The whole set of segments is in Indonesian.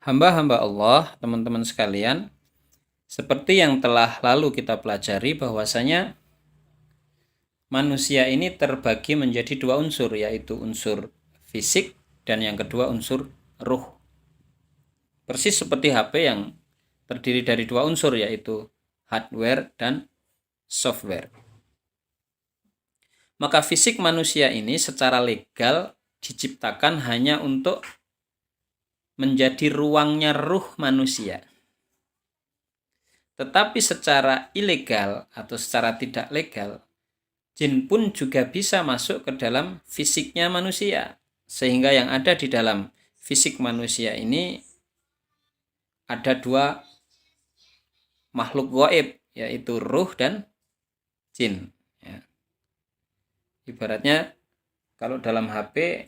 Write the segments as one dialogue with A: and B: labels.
A: Hamba-hamba Allah, teman-teman sekalian, seperti yang telah lalu kita pelajari bahwasanya manusia ini terbagi menjadi dua unsur, yaitu unsur fisik dan yang kedua unsur ruh. Persis seperti HP yang terdiri dari dua unsur, yaitu hardware dan software. Maka fisik manusia ini secara legal diciptakan hanya untuk menjadi ruangnya ruh manusia. Tetapi secara ilegal atau secara tidak legal, jin pun juga bisa masuk ke dalam fisiknya manusia. Sehingga yang ada di dalam fisik manusia ini ada dua makhluk gaib, yaitu ruh dan jin. Ya. Ibaratnya kalau dalam HP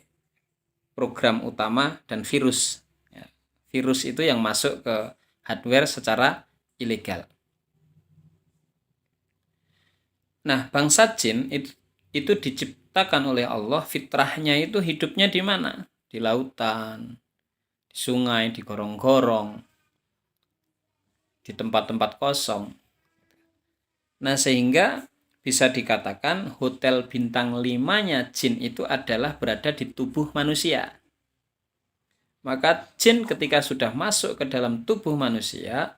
A: program utama dan virus. Ya. Virus itu yang masuk ke hardware secara ilegal. Nah, bangsa jin itu diciptakan oleh Allah, fitrahnya itu hidupnya di mana? Di lautan, di sungai, di gorong-gorong, di tempat-tempat kosong. Nah, sehingga bisa dikatakan hotel bintang 5-nya jin itu adalah berada di tubuh manusia. Maka jin ketika sudah masuk ke dalam tubuh manusia,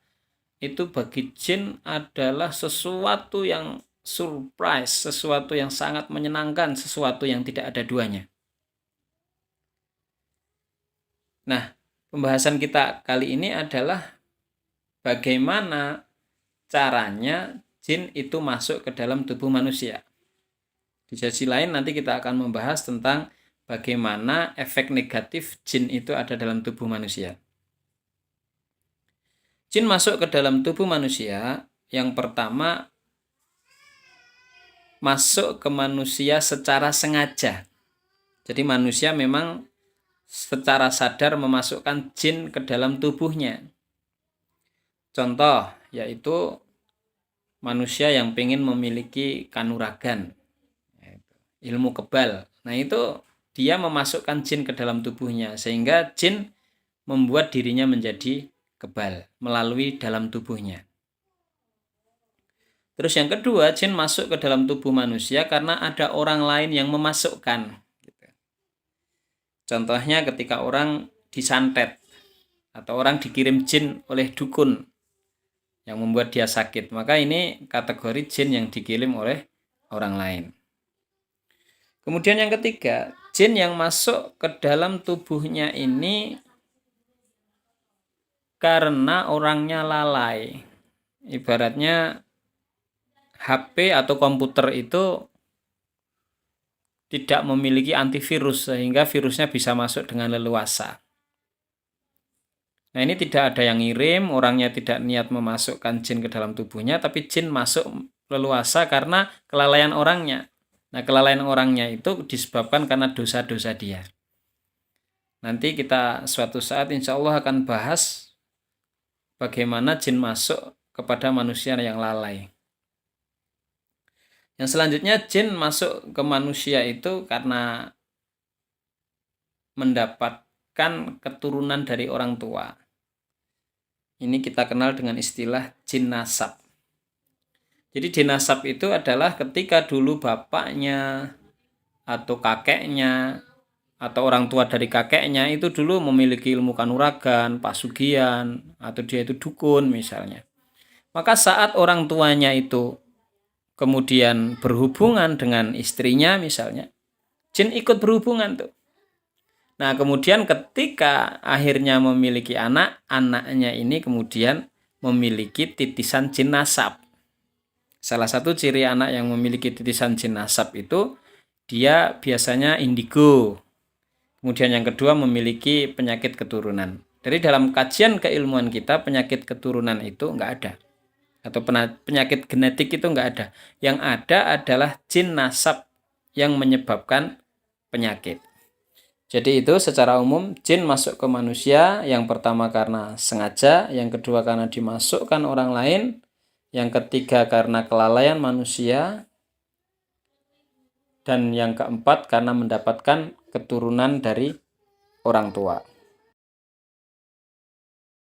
A: itu bagi jin adalah sesuatu yang surprise, sesuatu yang sangat menyenangkan, sesuatu yang tidak ada duanya. Nah, pembahasan kita kali ini adalah bagaimana caranya jin itu masuk ke dalam tubuh manusia. Di sisi lain nanti kita akan membahas tentang bagaimana efek negatif jin itu ada dalam tubuh manusia. Jin masuk ke dalam tubuh manusia, yang pertama masuk ke manusia secara sengaja. Jadi manusia memang secara sadar memasukkan jin ke dalam tubuhnya. Contoh yaitu manusia yang ingin memiliki kanuragan, ilmu kebal. Nah itu dia memasukkan jin ke dalam tubuhnya sehingga jin membuat dirinya menjadi kebal melalui dalam tubuhnya. Terus yang kedua, jin masuk ke dalam tubuh manusia karena ada orang lain yang memasukkan. Contohnya ketika orang disantet atau orang dikirim jin oleh dukun yang membuat dia sakit, maka ini kategori jin yang dikirim oleh orang lain. Kemudian yang ketiga, jin yang masuk ke dalam tubuhnya ini karena orangnya lalai. Ibaratnya HP atau komputer itu tidak memiliki antivirus sehingga virusnya bisa masuk dengan leluasa. Nah ini tidak ada yang ngirim, orangnya tidak niat memasukkan jin ke dalam tubuhnya, tapi jin masuk leluasa karena kelalaian orangnya. Nah kelalaian orangnya itu disebabkan karena dosa-dosa dia. Nanti kita suatu saat insya Allah akan bahas bagaimana jin masuk kepada manusia yang lalai. Yang selanjutnya jin masuk ke manusia itu karena mendapatkan keturunan dari orang tua. Ini kita kenal dengan istilah jin nasab. Jadi jin nasab itu adalah ketika dulu bapaknya atau kakeknya atau orang tua dari kakeknya itu dulu memiliki ilmu kanuragan, pasugian, atau dia itu dukun misalnya. Maka saat orang tuanya itu kemudian berhubungan dengan istrinya misalnya, jin ikut berhubungan tuh. Nah kemudian ketika akhirnya memiliki anak, anaknya ini kemudian memiliki titisan jin nasab. Salah satu ciri anak yang memiliki titisan jin nasab itu dia biasanya indigo. Kemudian yang kedua memiliki penyakit keturunan. Dari dalam kajian keilmuan kita penyakit keturunan itu enggak ada. Atau penyakit genetik itu enggak ada. Yang ada adalah jin nasab yang menyebabkan penyakit. Jadi itu secara umum jin masuk ke manusia yang pertama karena sengaja, yang kedua karena dimasukkan orang lain, yang ketiga karena kelalaian manusia, dan yang keempat karena mendapatkan keturunan dari orang tua.